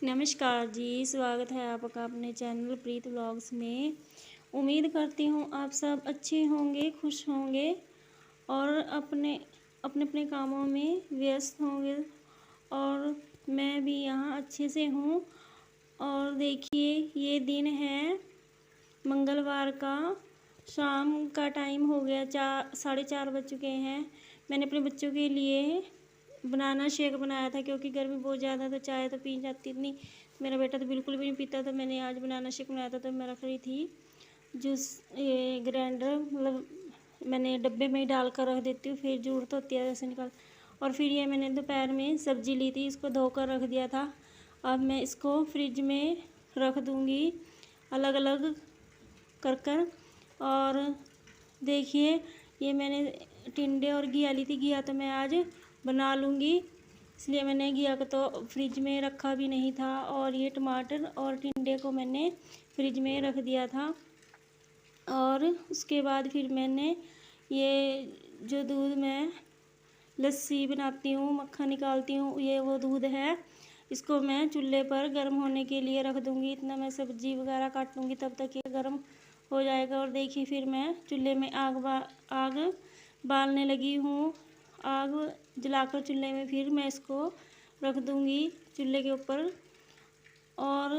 नमस्कार जी, स्वागत है आपका अपने चैनल प्रीत व्लॉग्स में। उम्मीद करती हूँ आप सब अच्छे होंगे, खुश होंगे और अपने अपने अपने कामों में व्यस्त होंगे। और मैं भी यहाँ अच्छे से हूँ। और देखिए, ये दिन है मंगलवार का, शाम का टाइम हो गया, 4:30 बज चुके हैं। मैंने अपने बच्चों के लिए बनाना शेक बनाया था क्योंकि गर्मी बहुत ज़्यादा, तो चाय तो पी जाती नहीं। मेरा बेटा तो बिल्कुल भी नहीं पीता, तो मैंने आज बनाना शेक बनाया था। तो मैं रख रही थी जूस, ये ग्राइंडर, मतलब मैंने डब्बे में ही डाल कर रख देती हूँ, फिर ज़रूरत होती है वैसे निकाल। और फिर ये मैंने दोपहर में सब्ज़ी ली थी, इसको धोकर रख दिया था। अब मैं इसको फ्रिज में रख दूँगी अलग अलग कर कर। और देखिए, ये मैंने टिंडे और घिया ली थी। घिया तो मैं आज बना लूँगी, इसलिए मैंने घिया को तो फ्रिज में रखा भी नहीं था। और ये टमाटर और टिंडे को मैंने फ्रिज में रख दिया था। और उसके बाद फिर मैंने ये जो दूध में लस्सी बनाती हूँ, मक्खन निकालती हूँ, ये वो दूध है, इसको मैं चूल्हे पर गर्म होने के लिए रख दूँगी। इतना मैं सब्ज़ी वगैरह काट लूँगी, तब तक ये गर्म हो जाएगा। और देखिए, फिर मैं चूल्हे में आग बालने लगी हूँ। आग जलाकर चूल्हे में फिर मैं इसको रख दूँगी चूल्हे के ऊपर। और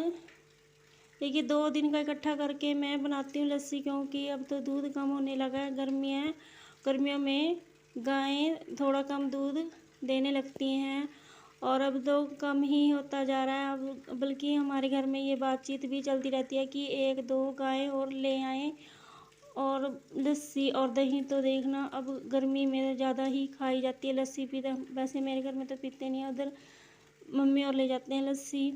देखिए, 2 दिन का इकट्ठा करके मैं बनाती हूँ लस्सी, क्योंकि अब तो दूध कम होने लगा है। गर्मियों में गायें थोड़ा कम दूध देने लगती हैं, और अब तो कम ही होता जा रहा है। अब बल्कि हमारे घर में ये बातचीत भी चलती रहती है कि 1-2 गायें और ले आएँ। और लस्सी और दही तो देखना, अब गर्मी में ज़्यादा ही खाई जाती है लस्सी। पीते वैसे मेरे घर में तो पीते नहीं है, उधर मम्मी और ले जाते हैं लस्सी।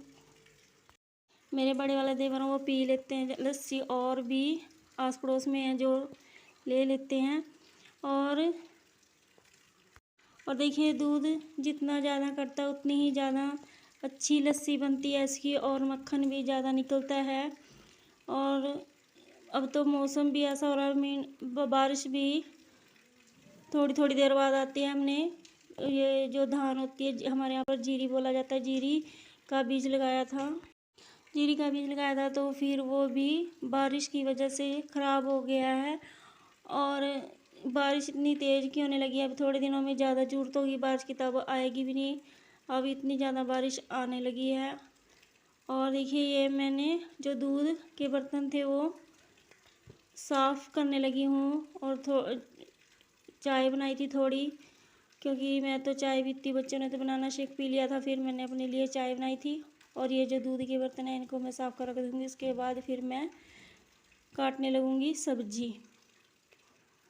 मेरे बड़े वाले देवर वो पी लेते हैं लस्सी, और भी आस पड़ोस में हैं जो ले लेते हैं। और देखिए, दूध जितना ज़्यादा करता है उतनी ही ज़्यादा अच्छी लस्सी बनती है इसकी, और मक्खन भी ज़्यादा निकलता है। और अब तो मौसम भी ऐसा हो रहा है, बारिश भी थोड़ी थोड़ी देर बाद आती है। हमने ये जो धान होती है, हमारे यहाँ पर जीरी बोला जाता है, जीरी का बीज लगाया था। तो फिर वो भी बारिश की वजह से ख़राब हो गया है। और बारिश इतनी तेज़ की होने लगी है, अब थोड़े दिनों में ज़्यादा ज़रूरत होगी बारिश की, तब आएगी भी नहीं। अब इतनी ज़्यादा बारिश आने लगी है। और देखिए, ये मैंने जो दूध के बर्तन थे वो साफ़ करने लगी हूँ। और चाय बनाई थी थोड़ी, क्योंकि मैं तो चाय पीती, बच्चों ने तो बनाना शेक पी लिया था, फिर मैंने अपने लिए चाय बनाई थी। और ये जो दूध के बर्तन हैं, इनको मैं साफ़ कर रख दूँगी। उसके बाद फिर मैं काटने लगूँगी सब्ज़ी।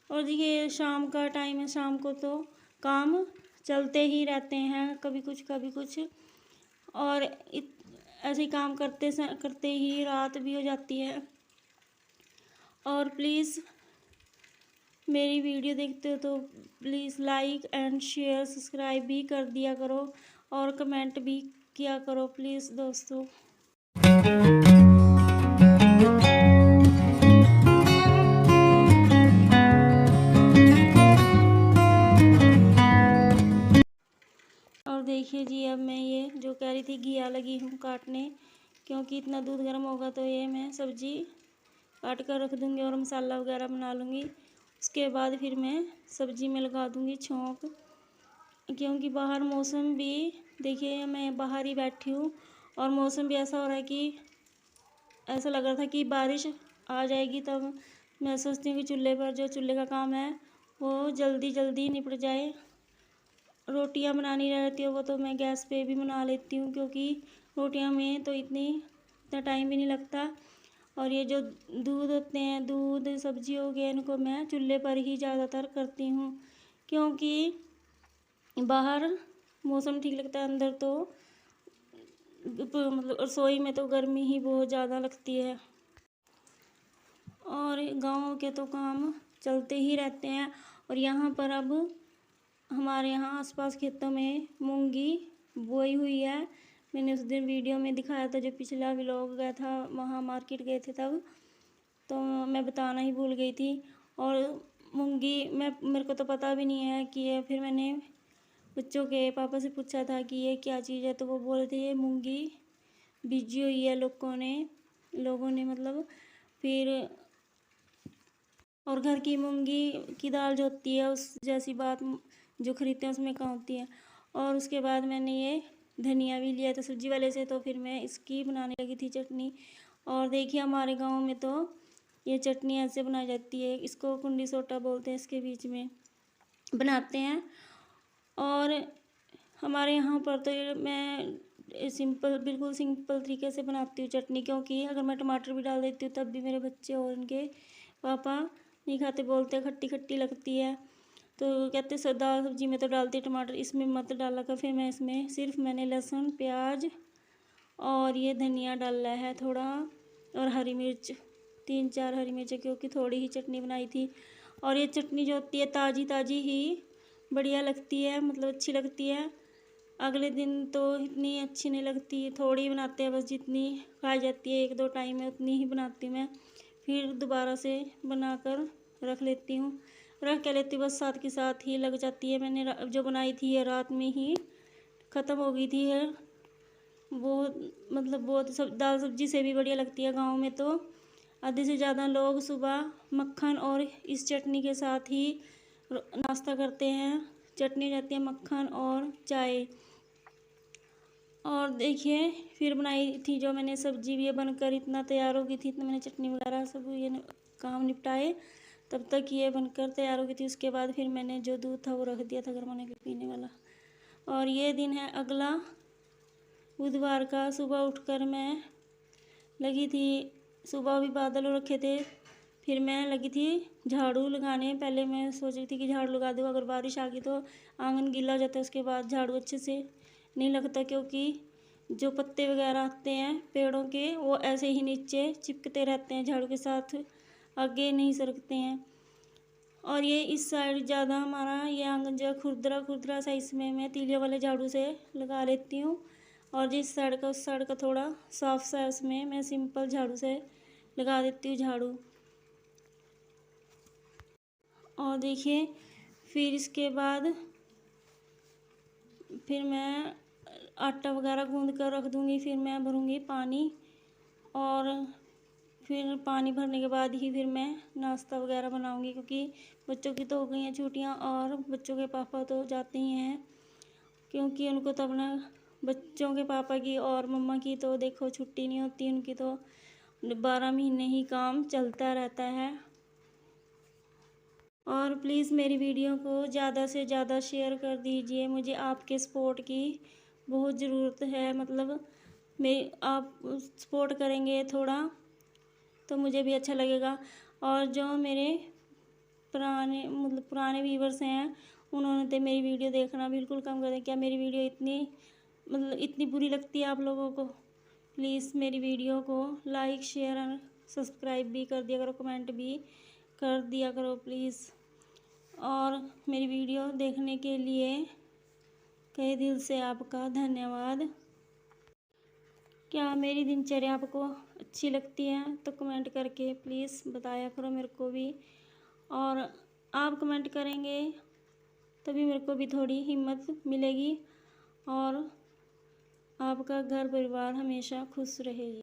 और देखिए, शाम का टाइम है, शाम को तो काम चलते ही रहते हैं, कभी कुछ कभी कुछ। और ऐसे ही काम करते ही रात भी हो जाती है। और प्लीज़, मेरी वीडियो देखते हो तो please like and share, subscribe भी कर दिया करो, और कमेंट भी किया करो प्लीज़ दोस्तों। और देखिए जी, अब मैं ये जो कह रही थी, घिया लगी हूँ काटने, क्योंकि इतना दूध गर्म होगा तो ये मैं सब्ज़ी काट कर रख दूँगी और मसाला वगैरह बना लूँगी। उसके बाद फिर मैं सब्ज़ी में लगा दूँगी छौंक, क्योंकि बाहर मौसम भी, देखिए मैं बाहर ही बैठी हूँ, और मौसम भी ऐसा हो रहा है कि ऐसा लग रहा था कि बारिश आ जाएगी। तब मैं सोचती हूँ कि चूल्हे का काम है वो जल्दी जल्दी निपट जाए। रोटियां बनानी रहती है वो तो मैं गैस पे भी बना लेती हूँ, क्योंकि रोटियां में तो इतना टाइम भी नहीं लगता। और ये जो दूध होते हैं, दूध सब्जी हो गया, इनको मैं चूल्हे पर ही ज़्यादातर करती हूँ, क्योंकि बाहर मौसम ठीक लगता है, अंदर तो मतलब रसोई में तो गर्मी ही बहुत ज़्यादा लगती है। और गाँव के तो काम चलते ही रहते हैं। और यहाँ पर अब हमारे यहाँ आसपास खेतों में मूंगी बोई हुई है। मैंने उस दिन वीडियो में दिखाया था, जो पिछला व्लॉग गया था, वहाँ मार्केट गए थे तब, तो मैं बताना ही भूल गई थी। और मूंगी मेरे को तो पता भी नहीं है कि ये, फिर मैंने बच्चों के पापा से पूछा था कि ये क्या चीज़ है, तो वो बोल रहे थे ये मूंगी बिजी हुई है लोगों ने मतलब। फिर और घर की मूंगी की दाल जो होती है उस जैसी बात जो खरीदते हैं उसमें कहाँ होती है। और उसके बाद मैंने ये धनिया भी लिया था सब्जी वाले से, तो फिर मैं इसकी बनाने लगी थी चटनी। और देखिए हमारे गांव में तो ये चटनी ऐसे बनाई जाती है, इसको कुंडी सोटा बोलते हैं, इसके बीच में बनाते हैं। और हमारे यहाँ पर तो ये मैं बिल्कुल सिंपल तरीके से बनाती हूँ चटनी, क्योंकि अगर मैं टमाटर भी डाल देती हूँ तब भी मेरे बच्चे और इनके पापा नहीं खाते, बोलते हैं खट्टी खट्टी लगती है। तो कहते दाल सब्जी में तो डालती टमाटर, इसमें मत डाला कर। फिर मैं इसमें सिर्फ मैंने लहसुन प्याज और ये धनिया डाला है थोड़ा, और हरी मिर्च 3-4 हरी मिर्च, क्योंकि थोड़ी ही चटनी बनाई थी। और ये चटनी जो होती है ताज़ी ताज़ी ही बढ़िया लगती है, मतलब अच्छी लगती है। अगले दिन तो इतनी अच्छी नहीं लगती, थोड़ी बनाते हैं बस, जितनी खाई जाती है 1-2 टाइम में उतनी ही बनाती हूँ मैं। फिर दोबारा से बनाकर रख लेती हूँ, रख के लेती हूँ, बस साथ के साथ ही लग जाती है। मैंने जो बनाई थी ये रात में ही ख़त्म हो गई थी है। बहुत दाल सब्जी से भी बढ़िया लगती है। गाँव में तो आधे से ज़्यादा लोग सुबह मक्खन और इस चटनी के साथ ही नाश्ता करते हैं। चटनी रहती है मक्खन और चाय। और देखिए फिर बनाई थी जो मैंने सब्जी भी, ये बनकर इतना तैयार हो गई थी, इतना मैंने चटनी वगैरह सब ये काम निपटाए, तब तक ये बनकर तैयार हो गई थी। उसके बाद फिर मैंने जो दूध था वो रख दिया था गर्म होने के पीने वाला। और ये दिन है अगला बुधवार का। सुबह उठकर मैं लगी थी, सुबह भी बादल हो रखे थे, फिर मैं लगी थी झाड़ू लगाने। पहले मैं सोच रही थी कि झाड़ू लगा दूँ, अगर बारिश आ गई तो आंगन गीला हो जाता है, उसके बाद झाड़ू अच्छे से नहीं लगता, क्योंकि जो पत्ते वगैरह आते हैं पेड़ों के वो ऐसे ही नीचे चिपकते रहते हैं, झाड़ू के साथ आगे नहीं सरकते हैं। और ये इस साइड ज़्यादा हमारा ये आंगन जो खुरदरा खुरदरा सा, इसमें मैं तीलिया वाले झाड़ू से लगा लेती हूँ। और जिस साइड का उस साइड का थोड़ा साफ सा है उसमें मैं सिंपल झाड़ू से लगा देती हूँ झाड़ू। और देखिए फिर इसके बाद फिर मैं आटा वगैरह गूंद कर रख दूँगी, फिर मैं भरूँगी पानी। और फिर पानी भरने के बाद ही फिर मैं नाश्ता वगैरह बनाऊँगी, क्योंकि बच्चों की तो हो गई हैं छुट्टियाँ और बच्चों के पापा तो जाते ही हैं, क्योंकि उनको तो अपना बच्चों के पापा की और मम्मा की तो देखो छुट्टी नहीं होती, उनकी तो 12 महीने ही काम चलता रहता है। और प्लीज़ मेरी वीडियो को ज़्यादा से ज़्यादा शेयर कर दीजिए, मुझे आपके सपोर्ट की बहुत ज़रूरत है। मतलब आप सपोर्ट करेंगे थोड़ा तो मुझे भी अच्छा लगेगा। और जो मेरे पुराने व्यूवर्स हैं उन्होंने तो मेरी वीडियो देखना बिल्कुल कम कर दें। क्या मेरी वीडियो इतनी बुरी लगती है आप लोगों को? प्लीज़ मेरी वीडियो को लाइक शेयर और सब्सक्राइब भी कर दिया करो, कमेंट भी कर दिया करो प्लीज़। और मेरी वीडियो देखने के लिए कई दिल से आपका धन्यवाद। क्या मेरी दिनचर्या आपको अच्छी लगती है तो कमेंट करके प्लीज़ बताया करो मेरे को भी। और आप कमेंट करेंगे तभी मेरे को भी थोड़ी हिम्मत मिलेगी, और आपका घर परिवार हमेशा खुश रहेगी।